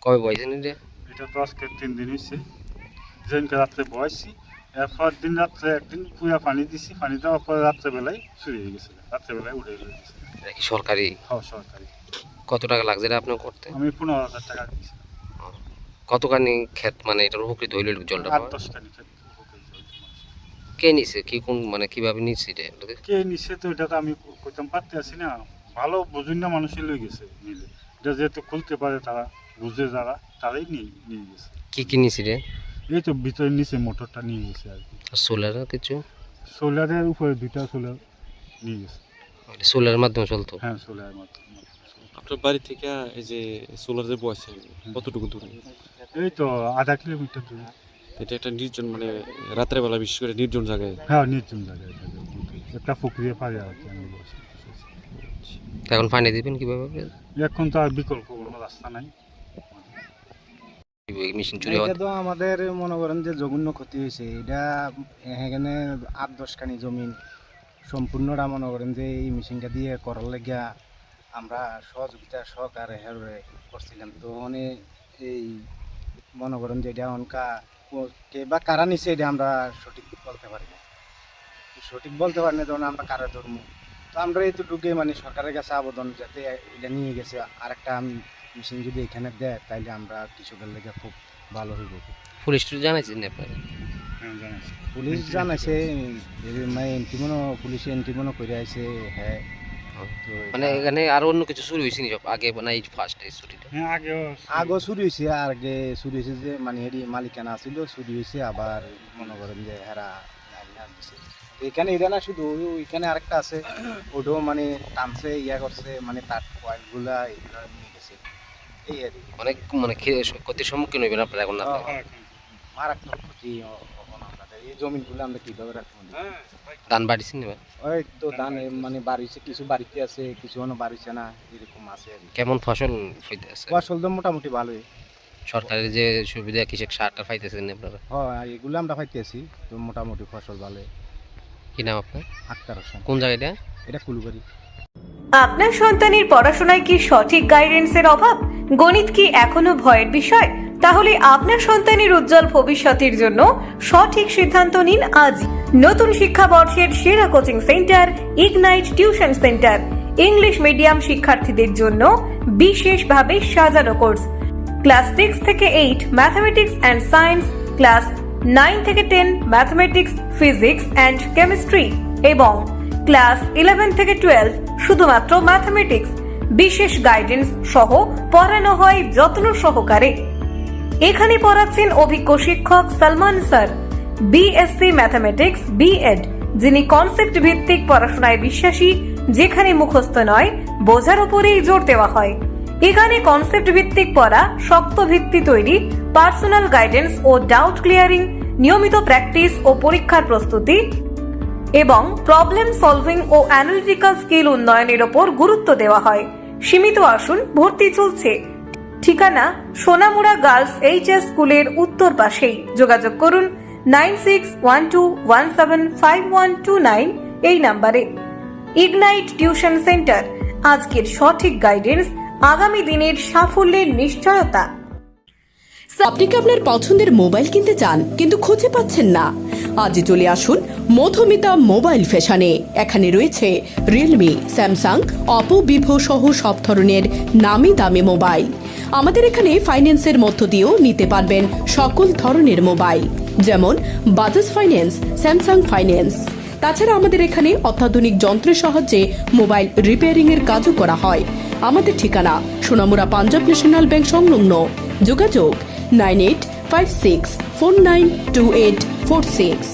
কবে বয়সেন এটা? এটা তো আজকে 3 দিন হয়েছে। যেদিনকে রাত্রে বয়সি, এরপর দিন রাত্রে একদিন পুরা পানি দিছি, পানি দেওয়ার পরে রাত্রেবেলায় চুরি হয়ে গেছে, রাত্রেবেলায় উড়ে গেছে। এটা কি সরকারি? হ্যাঁ, সরকারি। কত টাকা লাগছে এটা আপনার করতে? আমি 15,000 টাকা দিয়েছি। কতখানি ক্ষেত মানে এটার উপকৃত হইল জলটা? 8-10 কানি ক্ষেত। কে নিছে, কি কোন মানে কিভাবে নিচ্ছে এটা? কে নিচ্ছে তো এটা তো আমি কইতাম পারতে আছি না। ভালো বুঝুন না মানুষই লই গেছে নিলে। এটা যেহেতু খুলতে পারে তারা, বুঝে যারা, তারাই নিয়ে গেছে। কি কি নিছে রে? এই তো ভিতরে নিচে মোটরটা নিয়ে গেছে আর কি। আর সোলার কিছু? সোলারের উপরে 2টা সোলার নিয়ে গেছে। সোলারের মাধ্যমে চলতো? হ্যাঁ, সোলারের মাধ্যমে। আপনার বাড়ি থেকে এই যে সোলার যে বসে কতটুকু দূরে? এই তো 0.5 কিলোমিটার দূরে। এটা একটা নির্জন মানে রাত্রে বেলা বিশেষ করে নির্জন জায়গায়? হ্যাঁ, নির্জন জায়গায় একটা পুকুরে পারে আর কি আমি বসে। এখন পানি দিবেন কিভাবে? এখন তো আর বিকল্প কোনো রাস্তা নাই। মেশিন চুরি এটা তো আমাদের মনে করেন যে জঘন্য ক্ষতি হয়েছে। এটা এখানে 8-10 কানি জমিন সম্পূর্ণটা মনে করেন যে এই মেশিনটা দিয়ে করার লাগিয়া আমরা সহযোগিতা সহকারে হেরে করছিলাম। তো মানে এই মনে করেন যে এটা অনকা কে বা কারা নিছে এটা আমরা সঠিক বলতে পারি না। সঠিক বলতে পারি না তখন আমরা কারা ধরবো। তো আমরা এইটুকুই মানে সরকারের কাছে আবেদন যাতে এটা নিয়ে গেছে আরেকটা মেশিন যদি এখানে দেয় তাইলে আমরা কৃষকের লেগে খুব ভালো হইব। পুলিশ জানাইছেন আপনারা? হ্যাঁ, জানাচ্ছি। পুলিশ জানাইছে মানে এন্টিমনো পুলিশে এন্টিমনো করে আইছে। হ্যাঁ, তো মানে এখানে আর অন্য কিছু শুরু হয়েছে নি সব আগে না এই ফার্স্ট এই ছুটিটা? হ্যাঁ, আগে চুরি হয়েছে, আগে চুরি হয়েছে যে মানে এটি মালিকানা ছিল চুরি হয়েছে। আবার মনে করেন যে হেরা এখানে এটা না শুধু ওইখানে আরেকটা আছে, ওটাও মানে টানছে ইয়া করছে মানে তার কয়েলগুলা এগুলো নিয়ে গেছে। এই আর কি অনেক মানে ক্ষতির সম্মুখীন হইবেন আপনারা এখন না? মারাত্মক ক্ষতি আপনাদের এই জমিগুলো আমরা কিভাবে রাখবো? ধান বাড়িছেন এবার? ওই তো ধান মানে বাড়িছে, কিছু বাড়িতে আছে, কিছু বাড়িছে না, এরকম আছে আর কি। কেমন ফসল হইতে আছে? ফসল তো মোটামুটি ভালোই। সরকারের যে সুবিধা কৃষক সারটা পাইতেছেন আপনারা? হ্যাঁ, এগুলো আমরা পাইতেছি, তো মোটামুটি ফসল ভালোই। কি নাম আপনার? আক্তার হোসেন। কোন জায়গাটা? এটা কুলুবাড়ি। আপনার সন্তানের পড়াশোনায় কি সঠিক গাইডেন্সের অভাব? গণিত কি এখনো ভয়ের বিষয়? তাহলে আপনার সন্তানের উজ্জ্বল ভবিষ্যতের জন্য সঠিক সিদ্ধান্ত নিন আজ। নতুন শিক্ষাবর্ষের সেরা coaching centre ignite tuition centre. English medium শিক্ষার্থীদের জন্য বিশেষভাবে সাজানো কোর্স। ক্লাস 6 থেকে 8 ম্যাথমেটিক্স অ্যান্ড সায়েন্স, ক্লাস 9 থেকে 10 ম্যাথমেটিক্স, ফিজিক্স অ্যান্ড কেমিস্ট্রি এবং ক্লাস 11 থেকে 12 শুধুমাত্র ম্যাথমেটিক্স। বিশেষ গাইডেন্স সহ পড়ানো হয় যত্ন সহকারে। এখানে পড়াচ্ছেন অভিজ্ঞ শিক্ষক Salman sir, BSc mathematics BEd, যিনি কনসেপ্ট ভিত্তিক পড়াশোনায় বিশ্বাসী, যেখানে মুখস্থ নয় বোঝার উপরেই জোর দেওয়া হয়। এখানে কনসেপ্ট ভিত্তিক পড়া, শক্ত ভিত্তি তৈরি, পার্সোনাল গাইডেন্স ও ডাউট ক্লিয়ারিং, নিয়মিত প্র্যাকটিস ও পরীক্ষার প্রস্তুতি এবং প্রবলেম সলভিং ও অ্যানালিটিক্যাল স্কিল উন্নয়নের ওপর গুরুত্ব দেওয়া হয়। সীমিত আসন, ভর্তি চলছে। ঠিকানা সোনামুড়া গার্লস এইচএস স্কুলের উত্তর পাশেই। যোগাযোগ করুন 9612175129 এই নাম্বারে। ইগনাইট টিউশন সেন্টার, আজকের সঠিক গাইডেন্স, আগামী দিনের সাফল্যের নিশ্চয়তা। আপনি কি আপনার পছন্দের মোবাইল কিনতে চান কিন্তু খুঁজে পাচ্ছেন না? আজই চলে আসুন মধুমিতা মোবাইল ফ্যাশনে। এখানে রয়েছে রিয়েলমি, স্যামসাং, অপো, ভিভো সহ সব ধরনের নামি দামি মোবাইল। আমাদের এখানে ফাইন্যান্সের মধ্য দিয়েও নিতে পারবেন সকল ধরনের মোবাইল, যেমন বাজাজ ফাইন্যান্স, স্যামসাং ফাইন্যান্স। তাছাড়া আমাদের এখানে অত্যাধুনিক যন্ত্রের সাহায্যে মোবাইল রিপেয়ারিং এর কাজও করা হয়। আমাদের ঠিকানা সোনামুড়া পাঞ্জাব ন্যাশনাল ব্যাংক সংলগ্ন। যোগাযোগ 9856492846।